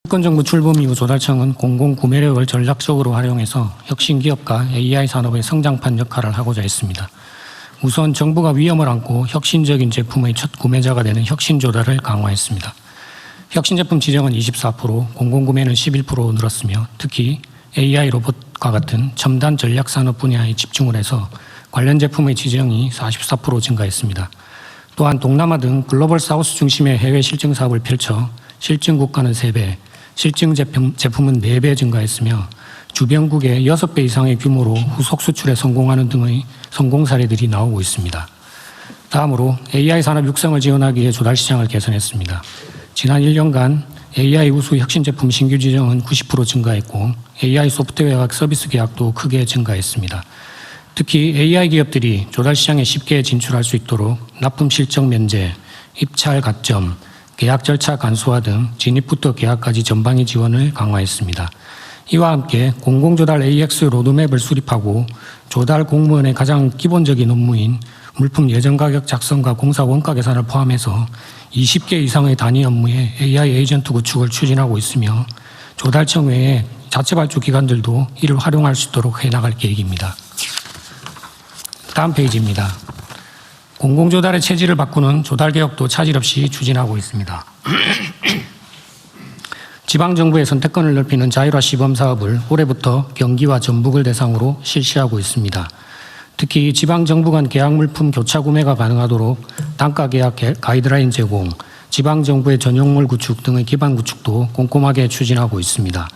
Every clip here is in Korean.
정부 출범 이후 조달청은 공공구매력을 전략적으로 활용해서 혁신기업과 AI 산업의 성장판 역할을 하고자 했습니다. 우선 정부가 위험을 안고 혁신적인 제품의 첫 구매자가 되는 혁신조달을 강화했습니다. 혁신제품 지정은 24%, 공공구매는 11% 늘었으며 특히 AI 로봇과 같은 첨단 전략산업 분야에 집중을 해서 관련 제품의 지정이 44% 증가했습니다. 또한 동남아 등 글로벌 사우스 중심의 해외 실증 사업을 펼쳐 실증 국가는 3배, 실증 제품은 4배 증가했으며 주변국의 6배 이상의 규모로 후속 수출에 성공하는 등의 성공 사례들이 나오고 있습니다. 다음으로 AI 산업 육성을 지원하기 위해 조달 시장을 개선했습니다. 지난 1년간 AI 우수 혁신 제품 신규 지정은 90% 증가했고 AI 소프트웨어와 서비스 계약도 크게 증가했습니다. 특히 AI 기업들이 조달 시장에 쉽게 진출할 수 있도록 납품 실적 면제, 입찰 가점, 계약 절차 간소화 등 진입부터 계약까지 전방위 지원을 강화했습니다. 이와 함께 공공조달 AX 로드맵을 수립하고 조달 공무원의 가장 기본적인 업무인 물품 예정 가격 작성과 공사 원가 계산을 포함해서 20개 이상의 단위 업무에 AI 에이전트 구축을 추진하고 있으며 조달청 외에 자체 발주 기관들도 이를 활용할 수 있도록 해나갈 계획입니다. 다음 페이지입니다. 공공조달의 체질을 바꾸는 조달개혁도 차질 없이 추진하고 있습니다. 지방정부의 선택권을 넓히는 자율화 시범사업을 올해부터 경기와 전북을 대상으로 실시하고 있습니다. 특히 지방정부 간 계약물품 교차 구매가 가능하도록 단가계약 가이드라인 제공, 지방정부의 전용물 구축 등의 기반 구축도 꼼꼼하게 추진하고 있습니다.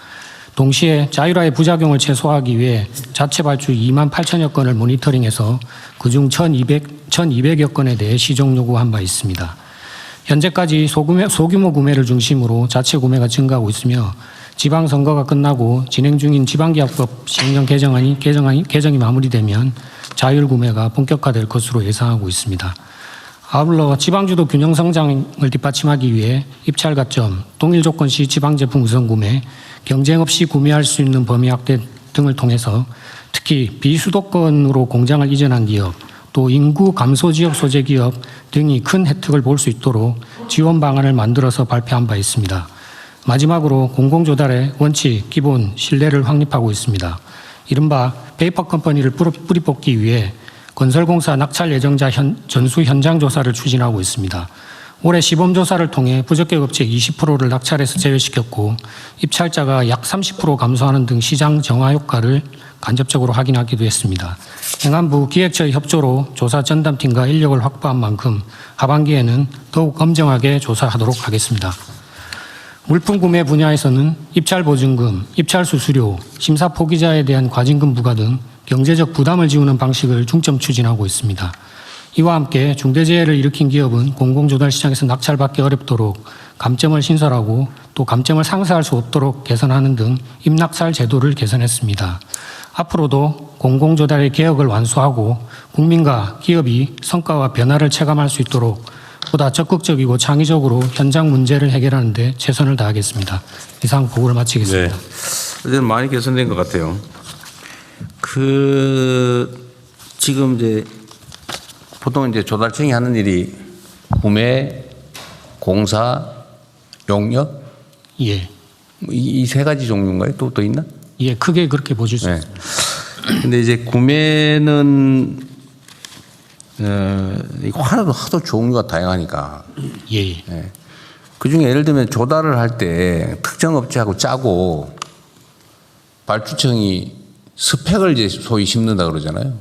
동시에 자율화의 부작용을 최소화하기 위해 자체 발주 2만 8천여 건을 모니터링해서 그중 1,200여 건에 대해 시정 요구한 바 있습니다. 현재까지 소규모 구매를 중심으로 자체 구매가 증가하고 있으며 지방선거가 끝나고 진행 중인 지방계약법 시행령 개정이 마무리되면 자율구매가 본격화될 것으로 예상하고 있습니다. 아울러 지방주도 균형 성장을 뒷받침하기 위해 입찰 가점, 동일 조건 시 지방제품 우선 구매, 경쟁 없이 구매할 수 있는 범위 확대 등을 통해서 특히 비수도권으로 공장을 이전한 기업, 또 인구 감소 지역 소재 기업 등이 큰 혜택을 볼 수 있도록 지원 방안을 만들어서 발표한 바 있습니다. 마지막으로 공공조달의 원칙, 기본, 신뢰를 확립하고 있습니다. 이른바 페이퍼 컴퍼니를 뿌리 뽑기 위해 건설공사 낙찰 예정자 전수 현장 조사를 추진하고 있습니다. 올해 시범조사를 통해 부적격 업체 20%를 낙찰해서 제외시켰고 입찰자가 약 30% 감소하는 등 시장 정화 효과를 간접적으로 확인하기도 했습니다. 행안부 기획처의 협조로 조사 전담팀과 인력을 확보한 만큼 하반기에는 더욱 엄정하게 조사하도록 하겠습니다. 물품 구매 분야에서는 입찰 보증금, 입찰 수수료, 심사 포기자에 대한 과징금 부과 등 경제적 부담을 지우는 방식을 중점 추진하고 있습니다. 이와 함께 중대재해를 일으킨 기업은 공공조달 시장에서 낙찰받기 어렵도록 감점을 신설하고 또 감점을 상쇄할 수 없도록 개선하는 등 임낙찰 제도를 개선했습니다. 앞으로도 공공조달의 개혁을 완수하고 국민과 기업이 성과와 변화를 체감할 수 있도록 보다 적극적이고 창의적으로 현장 문제를 해결하는 데 최선을 다하겠습니다. 이상 보고를 마치겠습니다. 네. 어제는 많이 개선된 것 같아요. 지금 이제 보통 이제 조달청이 하는 일이 구매, 공사, 용역? 예. 이 세 가지 종류인가요? 또 있나? 예, 크게 그렇게 보실 수 있습니다. 근데 이제 구매는 하도 종류가 다양하니까. 예. 예. 그 중에 예를 들면 조달을 할 때 특정 업체하고 짜고 발주청이 스펙을 이제 소위 심는다 그러잖아요.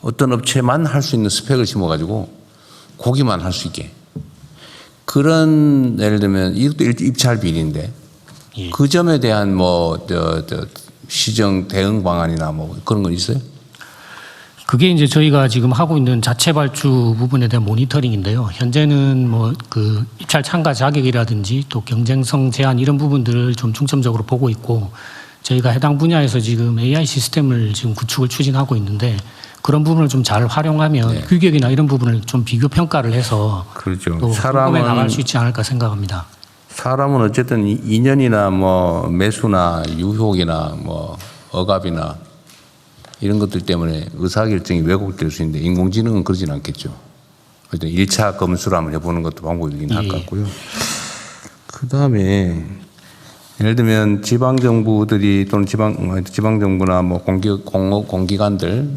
어떤 업체만 할 수 있는 스펙을 심어가지고 고기만 할 수 있게. 그런 예를 들면 이것도 입찰 비리인데 예. 그 점에 대한 시정 대응 방안이나 그런 건 있어요? 그게 이제 저희가 지금 하고 있는 자체 발주 부분에 대한 모니터링인데요. 현재는 그 입찰 참가 자격이라든지 또 경쟁성 제한 이런 부분들을 좀 중점적으로 보고 있고 저희가 해당 분야에서 지금 AI 시스템을 지금 구축을 추진하고 있는데 그런 부분을 좀 잘 활용하면 네. 규격이나 이런 부분을 좀 비교 평가를 해서 그렇죠. 또 궁금해 나갈 수 있지 않을까 생각합니다. 사람은 어쨌든 인연이나 매수나 유혹이나 억압이나 이런 것들 때문에 의사결정이 왜곡될 수 있는데 인공지능은 그러진 않겠죠. 일단 1차 검수를 한번 해보는 것도 방법이긴 할 것 같고요. 그다음에 예를 들면 지방 정부들이 또는 지방 정부나 뭐 공기관들,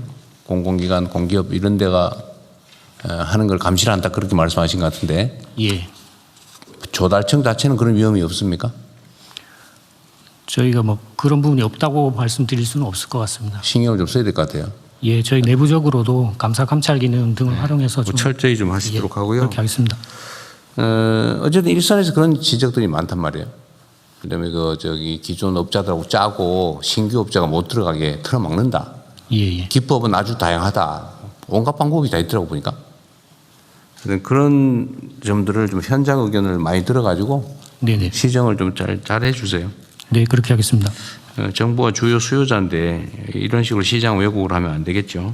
공공기관, 공기업 이런 데가 하는 걸 감시를 한다 그렇게 말씀하신 것 같은데 예. 조달청 자체는 그런 위험이 없습니까? 저희가 뭐 그런 부분이 없다고 말씀드릴 수는 없을 것 같습니다. 신경을 좀 써야 될 것 같아요. 예, 저희 내부적으로도 감사 감찰 기능 등을 활용해서 좀 철저히 좀 하시도록 하고요. 그렇게 하겠습니다. 어쨌든 일선에서 그런 지적들이 많단 말이에요. 그다음에 기존 업자들하고 짜고 신규 업자가 못 들어가게 틀어막는다. 예, 예. 기법은 아주 다양하다. 온갖 방법이 다 있더라고 보니까. 그런 점들을 좀 현장 의견을 많이 들어가지고 네네. 시정을 좀 잘 해주세요. 네, 그렇게 하겠습니다. 정부가 주요 수요자인데 이런 식으로 시장 왜곡을 하면 안 되겠죠.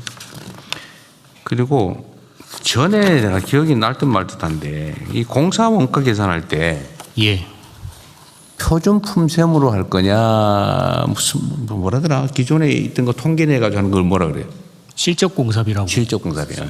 그리고 전에 내가 기억이 날 듯 말 듯한데 이 공사 원가 계산할 때 예. 표준 품셈으로 할 거냐 무슨 뭐라더라 기존에 있던 거 통계내 가지고 하는 걸 뭐라 그래요? 실적 공사비라고. 실적 공사비야.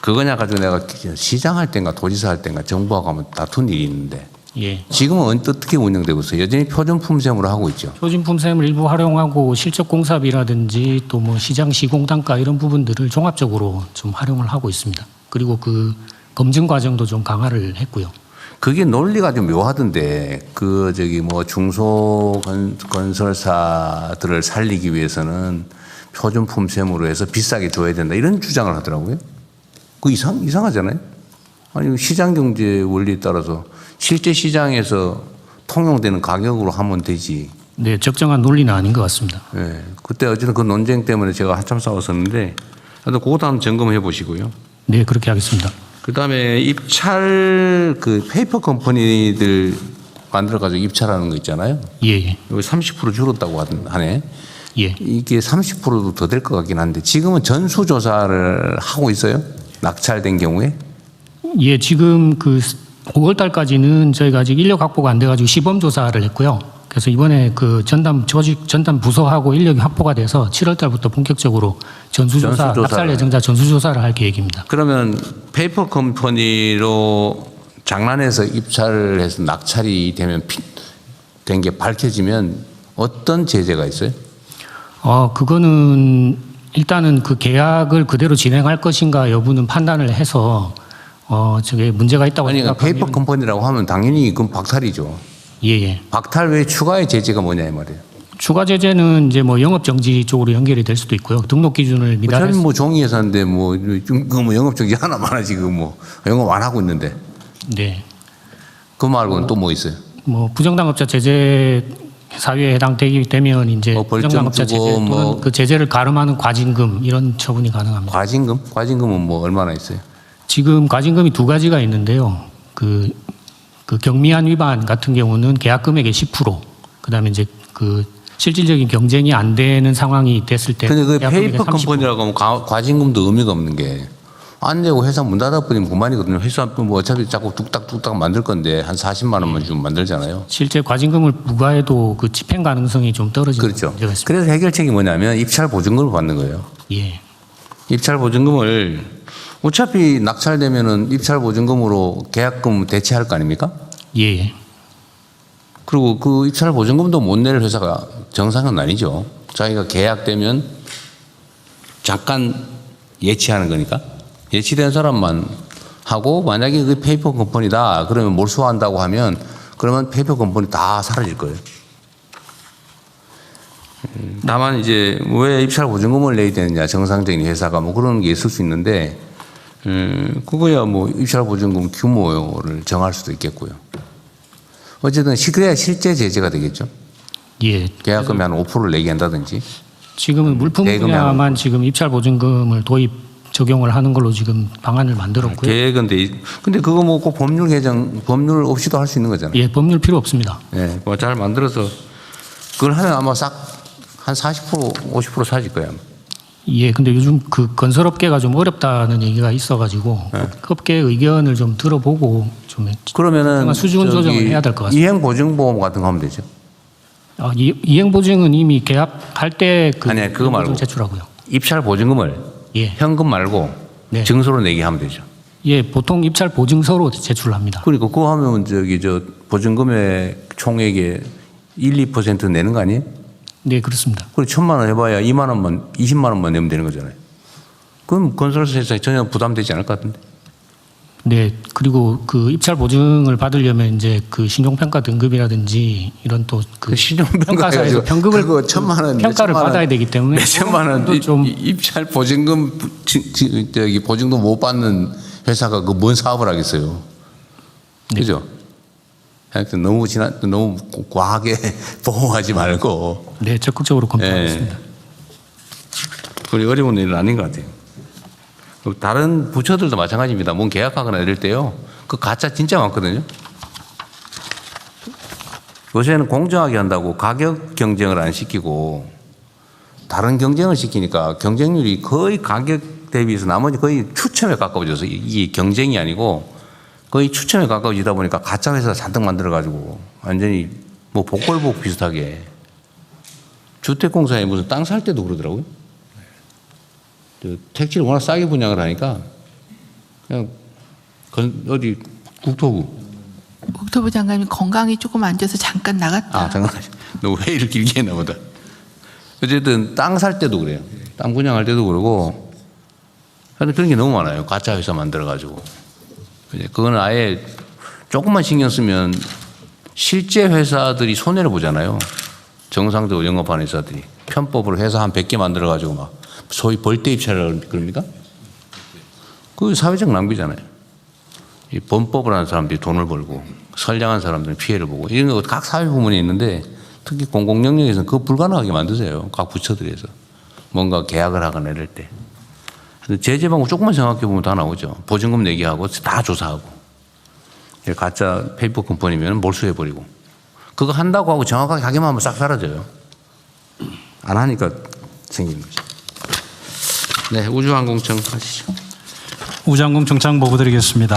그거냐 가지고 내가 시장 할 때인가 도지사 할 때인가 정부하고 하면 다툰 일이 있는데 예. 지금은 어떻게 운영되고 있어요? 여전히 표준 품셈으로 하고 있죠. 표준 품셈을 일부 활용하고 실적 공사비라든지 또 뭐 시장 시공 단가 이런 부분들을 종합적으로 좀 활용을 하고 있습니다. 그리고 그 검증 과정도 좀 강화를 했고요. 그게 논리가 좀 묘하던데 건설사들을 살리기 위해서는 표준 품셈으로 해서 비싸게 줘야 된다 이런 주장을 하더라고요. 그 이상하잖아요. 아니 시장 경제 원리에 따라서 실제 시장에서 통용되는 가격으로 하면 되지. 네, 적정한 논리는 아닌 것 같습니다. 네, 그때 어쨌든 그 논쟁 때문에 제가 한참 싸웠었는데, 하여튼 그것도 한번 점검해 보시고요. 네, 그렇게 하겠습니다. 그 다음에 입찰 그 페이퍼 컴퍼니들 만들어가지고 입찰하는 거 있잖아요. 예, 예. 여기 30% 줄었다고 하네. 예. 이게 30%도 더 될 것 같긴 한데 지금은 전수조사를 하고 있어요? 낙찰된 경우에? 예, 지금 그 5월 달까지는 저희가 아직 인력 확보가 안 돼가지고 시범 조사를 했고요. 그래서 이번에 그 전담 부서하고 인력이 확보가 돼서 7월 달부터 본격적으로 전수조사, 낙찰 예정자 전수조사를 할 계획입니다. 그러면 페이퍼 컴퍼니로 장난해서 입찰을 해서 낙찰이 되면 된 게 밝혀지면 어떤 제재가 있어요? 그거는 일단은 그 계약을 그대로 진행할 것인가 여부는 판단을 해서 저게 문제가 있다고 아니 생각하면 페이퍼 컴퍼니라고 하면 당연히 그건 박탈이죠. 예. 박탈 외에 추가의 제재가 뭐냐 이 말이에요. 추가 제재는 이제 뭐 영업 정지 쪽으로 연결이 될 수도 있고요. 등록 기준을 미달했을 뭐 종이 회사인데 뭐 영업 정지 하나만 하지 뭐 영업 안 하고 있는데. 네. 그 말고는 또 뭐 있어요? 뭐 부정당업자 제재 사유에 해당되기 되면 이제 부정당업자 제재 또는 그 제재를 가름하는 과징금 이런 처분이 가능합니다. 과징금? 과징금은 뭐 얼마나 있어요? 지금 과징금이 두 가지가 있는데요. 그 경미한 위반 같은 경우는 계약 금액의 10%, 그다음에 이제 그 실질적인 경쟁이 안 되는 상황이 됐을 때. 근데 그 계약 금액의 페이퍼 30%. 컴퍼니라고 하면 과징금도 의미가 없는 게 안 내고 회사 문 닫아버리면 그만이거든요. 회사 뭐 어차피 자꾸 뚝딱뚝딱 만들 건데 한 40만 원만 주면 만들잖아요. 실제 과징금을 부과해도 그 집행 가능성이 좀 떨어지는 그렇죠. 문제가 있습니다. 그래서 해결책이 뭐냐면 입찰 보증금을 받는 거예요. 예. 입찰 보증금을 어차피 낙찰되면은 입찰 보증금으로 계약금 대체할 거 아닙니까? 예. 그리고 그 입찰 보증금도 못 낼 회사가 정상은 아니죠. 자기가 계약되면 잠깐 예치하는 거니까. 예치된 사람만 하고 만약에 그 페이퍼 컴퍼니다 그러면 몰수한다고 하면 그러면 페이퍼 컴퍼니 다 사라질 거예요. 다만 이제 왜 입찰 보증금을 내야 되느냐 정상적인 회사가 뭐 그런 게 있을 수 있는데 그거야 뭐 입찰 보증금 규모를 정할 수도 있겠고요. 어쨌든 그래야 실제 제재가 되겠죠. 예. 계약금이 한 5%를 내게 한다든지. 지금은 물품 분야만 지금 입찰 보증금을 적용을 하는 걸로 지금 방안을 만들었고요. 계획은 근데 그거 뭐 꼭 법률 개정, 법률 없이도 할 수 있는 거잖아요. 예, 법률 필요 없습니다. 예, 뭐 잘 만들어서 그걸 하면 아마 싹 한 40%, 50% 사질 거예요. 예, 근데 요즘 그 건설업계가 좀 어렵다는 얘기가 있어가지고 업계 의견을 좀 들어보고 좀 그러면은 수준 조정을 해야 될 것 같습니다. 이행 보증보험 같은 거 하면 되죠. 이행 보증은 이미 계약할 때 아니 그거 말고 제출하고요. 입찰 보증금을 예. 현금 말고 네. 증서로 내게 하면 되죠. 예, 보통 입찰 보증서로 제출합니다. 그러니까 그거 하면 저 보증금의 총액의 1, 2% 내는 거 아니에요? 네, 그렇습니다. 그리고 1,000만 원 해봐야 2만 원만, 20만 원만 내면 되는 거잖아요. 그럼 건설사에서 전혀 부담되지 않을 것 같은데. 네, 그리고 그 입찰 보증을 받으려면 이제 그 신용평가 등급이라든지 이런 또 그 평가사에서 평급을 그거 1,000만 원, 평가를 받아야 되기 때문에 몇 천만 원 좀 입찰 보증금 저기 보증도 못 받는 회사가 그 뭔 사업을 하겠어요. 네. 그죠? 하여튼 너무 과하게 보호하지 말고. 네, 적극적으로 검토하겠습니다. 그리 어려운 일은 아닌 것 같아요. 다른 부처들도 마찬가지입니다. 뭔 계약하거나 이럴 때요. 그 가짜 진짜 많거든요. 요새는 공정하게 한다고 가격 경쟁을 안 시키고 다른 경쟁을 시키니까 경쟁률이 거의 가격 대비해서 나머지 거의 추첨에 가까워져서 이게 경쟁이 아니고 거의 추첨에 가까워지다 보니까 가짜 회사 잔뜩 만들어가지고 완전히 뭐 복골복 비슷하게 주택공사에 무슨 땅 살 때도 그러더라고요. 택지를 워낙 싸게 분양을 하니까 그냥 어디 국토부 장관님 건강이 조금 안 좋아서 잠깐 나갔다. 잠깐 너무 회의를 길게 했나 보다. 어쨌든 땅 살 때도 그래요. 땅 분양할 때도 그러고 하여튼 그런 게 너무 많아요. 가짜 회사 만들어가지고 그거는 아예 조금만 신경 쓰면 실제 회사들이 손해를 보잖아요. 정상적으로 영업하는 회사들이 편법으로 회사 한 100개 만들어가지고 막 소위 벌떼 입찰을 그럽니까? 그 사회적 낭비잖아요. 이 범법을 하는 사람들이 돈을 벌고 선량한 사람들은 피해를 보고 이런 거 각 사회 부문에 있는데 특히 공공 영역에서는 그거 불가능하게 만드세요. 각 부처들에서 뭔가 계약을 하거나 이럴 때. 제재 방법 조금만 생각해 보면 다 나오죠. 보증금 내게 하고 다 조사하고 가짜 페이퍼 컴퍼니면 몰수해 버리고 그거 한다고 하고 정확하게 하기만 하면 싹 사라져요. 안 하니까 생기는 거죠. 네, 우주항공청 하시죠. 우주항공 정착 보고 드리겠습니다.